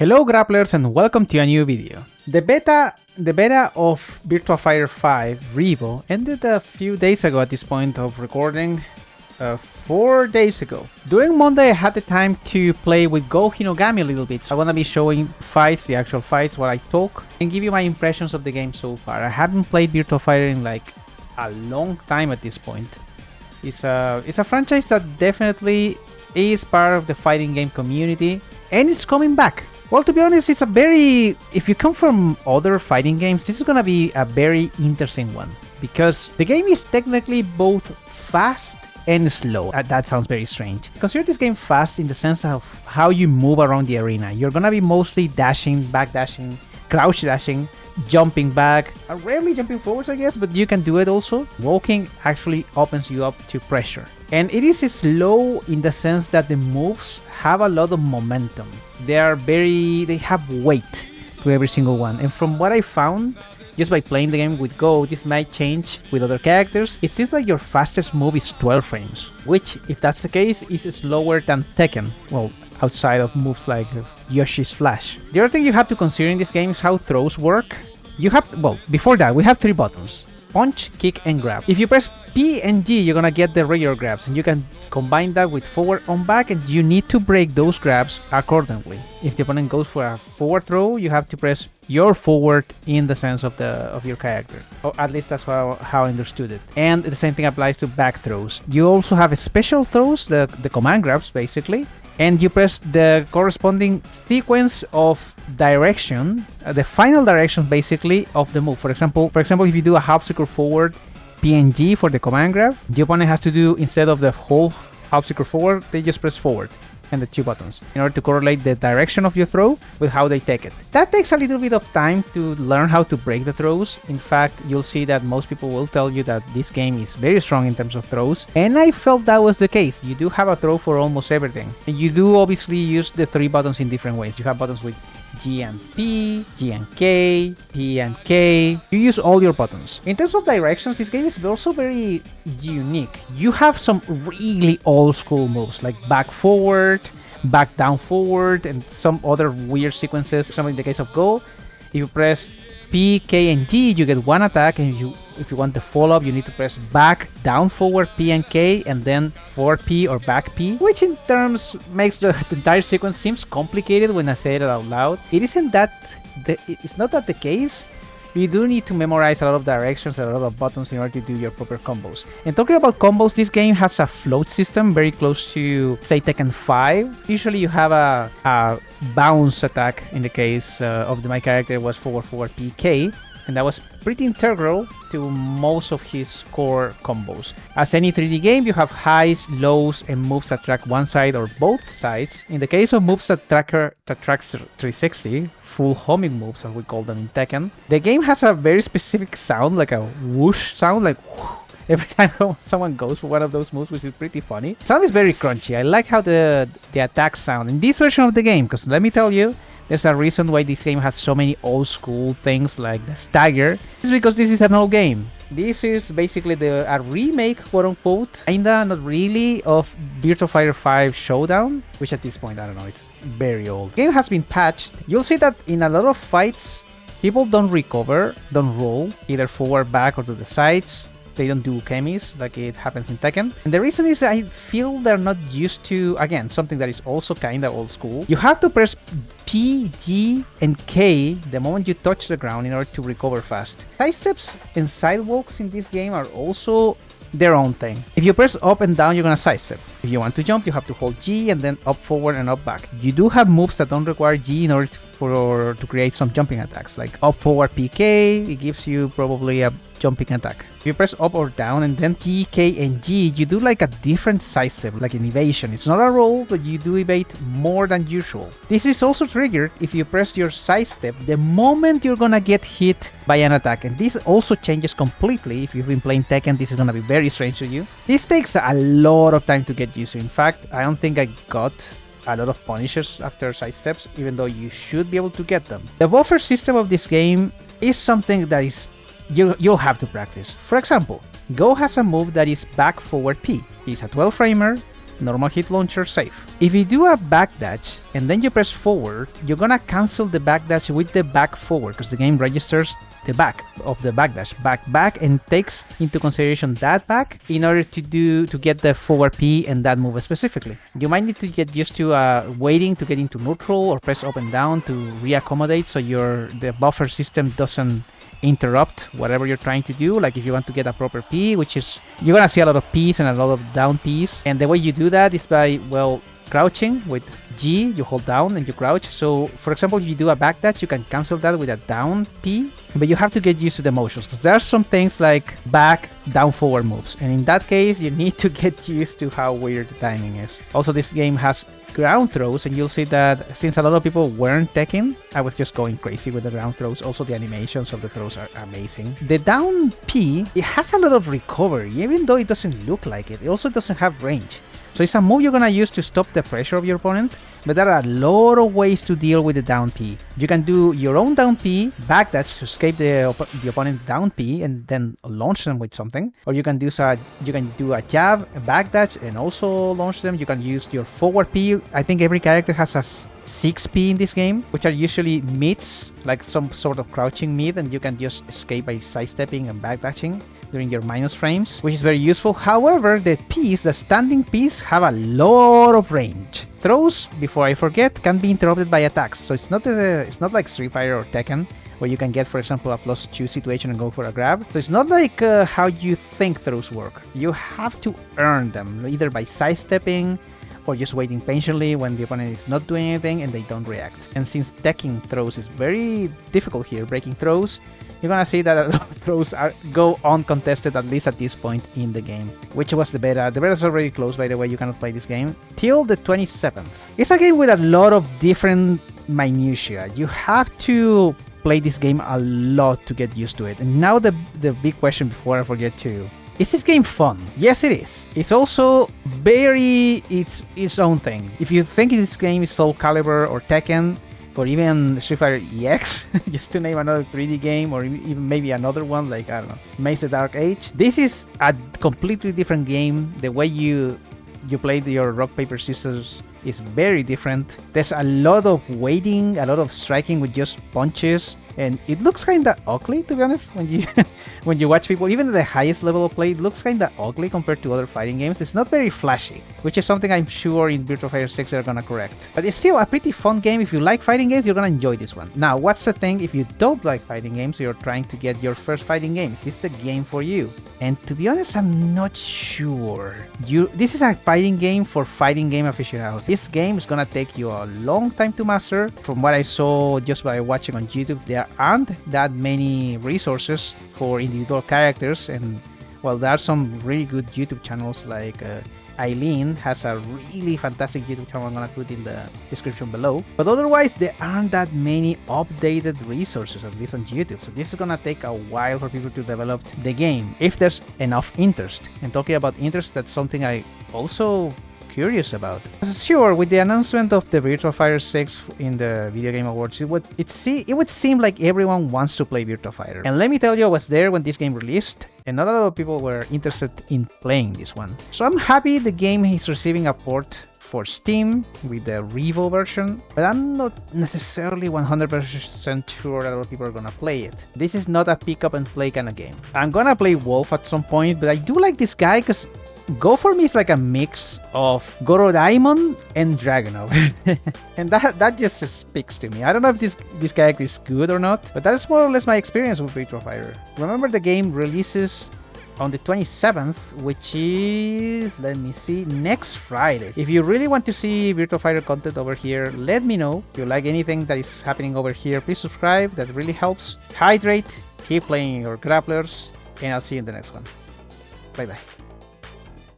Hello grapplers and welcome to a new video. The beta of Virtua Fighter 5 Revo ended a few days ago at this point of recording, 4 days ago. During Monday I had the time to play with Go Hinogami a little bit, so I wanna be showing fights, the actual fights, what I talk, and give you my impressions of the game so far. I haven't played Virtua Fighter in like a long time at this point. It's a franchise that definitely is part of the fighting game community, and it's coming back. Well, to be honest, it's a very... if you come from other fighting games, this is gonna be a very interesting one. Because the game is technically both fast and slow. That sounds very strange. Consider this game fast in the sense of how you move around the arena. You're gonna be mostly dashing, backdashing, crouch dashing, jumping back, rarely jumping forwards I guess, but you can do it also. Walking actually opens you up to pressure. And it is slow in the sense that the moves have a lot of momentum. They have weight to every single one. And from what I found, just by playing the game with Go, this might change with other characters. It seems like your fastest move is 12 frames, which, if that's the case, is slower than Tekken. Well, outside of moves like Yoshi's Flash. The other thing you have to consider in this game is how throws work. Before that, we have 3 buttons: punch, kick, and grab. If you press P and G, you're gonna get the regular grabs, and you can combine that with forward on back, and you need to break those grabs accordingly. If the opponent goes for a forward throw, you have to press your forward in the sense of your character. Or at least that's how I understood it. And the same thing applies to back throws. You also have special throws, the command grabs basically, and you press the corresponding sequence of direction, the final direction basically of the move. For example, if you do a half circle forward, PNG for the command grab, the opponent has to do, instead of the whole half circle forward, they just press forward and the 2 buttons in order to correlate the direction of your throw with how they take it. That takes a little bit of time to learn how to break the throws. In fact, you'll see that most people will tell you that this game is very strong in terms of throws, and I felt that was the case. You do have a throw for almost everything, and you do obviously use the 3 buttons in different ways. You have buttons with G and P, G and K, P and K. You use all your buttons. In terms of directions, this game is also very unique. You have some really old school moves like back forward, back down forward, and some other weird sequences. Some in the case of Go, if you press P, K, and G, you get 1 attack, and if you want the follow-up, you need to press back, down, forward, P and K, and then forward P or back P, which in terms makes the entire sequence seems complicated when I say it out loud. It's not that the case. You do need to memorize a lot of directions and a lot of buttons in order to do your proper combos. And talking about combos, this game has a float system very close to, say, Tekken 5. Usually you have a bounce attack. In the case of my character, was forward PK, and that was pretty integral to most of his core combos. As any 3D game, you have highs, lows, and moves that track one side or both sides. In the case of moves that tracks 360, full homing moves as we call them in Tekken, the game has a very specific sound, like a whoosh sound, like whoosh, every time someone goes for one of those moves, which is pretty funny. The sound is very crunchy. I like how the attacks sound in this version of the game, because let me tell you, there's a reason why this game has so many old school things like the stagger. It's because this is an old game. This is basically a remake, quote unquote, kinda, not really, of Virtua Fighter 5 Showdown, which at this point, I don't know, it's very old. The game has been patched. You'll see that in a lot of fights, people don't roll, either forward, back, or to the sides. They don't do chemis like it happens in Tekken. And the reason is I feel they're not used to, again, something that is also kinda old school. You have to press P, G, and K the moment you touch the ground in order to recover fast. Side steps and sidewalks in this game are also their own thing. If you press up and down, you're gonna sidestep. If you want to jump, you have to hold G and then up, forward, and up, back. You do have moves that don't require G in order to create some jumping attacks, like up, forward, PK. It gives you probably a jumping attack. If you press up or down and then T, K, and G, you do like a different sidestep, like an evasion. It's not a roll, but you do evade more than usual. This is also triggered if you press your sidestep the moment you're gonna get hit by an attack. And this also changes completely. If you've been playing Tekken, this is gonna be very strange to you. This takes a lot of time to get used to. In fact, I don't think I got a lot of punishers after sidesteps, even though you should be able to get them. The buffer system of this game is something that is you'll have to practice. For example, Go has a move that is back forward P. It's a 12 framer, normal hit launcher, safe. If you do a backdash and then you press forward, you're gonna cancel the backdash with the back forward because the game registers the back of the backdash, back, and takes into consideration that back in order to get the forward P and that move specifically. You might need to get used to waiting to get into neutral or press up and down to reaccommodate so the buffer system doesn't interrupt whatever you're trying to do. Like if you want to get a proper P, which is, you're gonna see a lot of Ps and a lot of down Ps, and the way you do that is by, well, crouching with G, you hold down and you crouch. So for example, if you do a backdash, you can cancel that with a down P, but you have to get used to the motions because there are some things like back, down, forward moves, and in that case you need to get used to how weird the timing is. Also, this game has ground throws, and you'll see that since a lot of people weren't teching, I was just going crazy with the ground throws. Also, the animations of the throws are amazing. The down P, it has a lot of recovery, even though it doesn't look like it. It also doesn't have range. So it's a move you're gonna use to stop the pressure of your opponent, but there are a lot of ways to deal with the down P. You can do your own down P, backdash to escape the opponent down P and then launch them with something. Or you can do a jab, a backdash, and also launch them. You can use your forward P. I think every character has a 6P in this game, which are usually mids, like some sort of crouching mid, and you can just escape by sidestepping and backdashing during your minus frames, which is very useful. However, the Ps, the standing Ps, have a lot of range. Throws, before I forget, can be interrupted by attacks, so it's not like Street Fighter or Tekken, where you can get, for example, a +2 situation and go for a grab. So it's not like how you think throws work. You have to earn them, either by sidestepping or just waiting patiently when the opponent is not doing anything and they don't react. And since decking throws is very difficult here, breaking throws, you're gonna see that a lot of throws go uncontested, at least at this point in the game, which was the beta. The beta is already closed, by the way. You cannot play this game till the 27th. It's a game with a lot of different minutiae. You have to play this game a lot to get used to it. And now the big question before I forget to, is this game fun? Yes, it is. It's also its own thing. If you think this game is Soul Calibur or Tekken, or even Street Fighter EX, just to name another 3D game, or even maybe another one like, I don't know, Maze the Dark Age. This is a completely different game. The way you play your rock, paper, scissors is very different. There's a lot of waiting, a lot of striking with just punches, and it looks kinda ugly, to be honest, when you when you watch people. Even at the highest level of play, it looks kinda ugly compared to other fighting games. It's not very flashy, which is something I'm sure in Virtua Fighter 6 they're gonna correct. But it's still a pretty fun game. If you like fighting games, you're gonna enjoy this one. Now, what's the thing if you don't like fighting games, or you're trying to get your first fighting game? Is this the game for you? And to be honest, I'm not sure. This is a fighting game for fighting game aficionados. This game is gonna take you a long time to master. From what I saw just by watching on YouTube, there aren't that many resources for individual characters, and well, there are some really good YouTube channels like Eileen has a really fantastic YouTube channel I'm gonna put in the description below, but otherwise there aren't that many updated resources, at least on YouTube. So this is gonna take a while for people to develop the game, if there's enough interest. And talking about interest, that's something I also curious about. Sure, with the announcement of the Virtua Fighter 6 in the Video Game Awards, it would seem like everyone wants to play Virtua Fighter. And let me tell you, I was there when this game released, and not a lot of people were interested in playing this one. So I'm happy the game is receiving a port for Steam with the Revo version, but I'm not necessarily 100% sure that a lot of people are gonna play it. This is not a pick up and play kind of game. I'm gonna play Wolf at some point, but I do like this guy because Go for me is like a mix of Gorodaimon and Dragunov. And that just speaks to me. I don't know if this character is good or not, but that's more or less my experience with Virtua Fighter. Remember, the game releases on the 27th, which is, let me see, next Friday. If you really want to see Virtua Fighter content over here, let me know. If you like anything that is happening over here, please subscribe. That really helps. Hydrate, keep playing your grapplers, and I'll see you in the next one. Bye bye.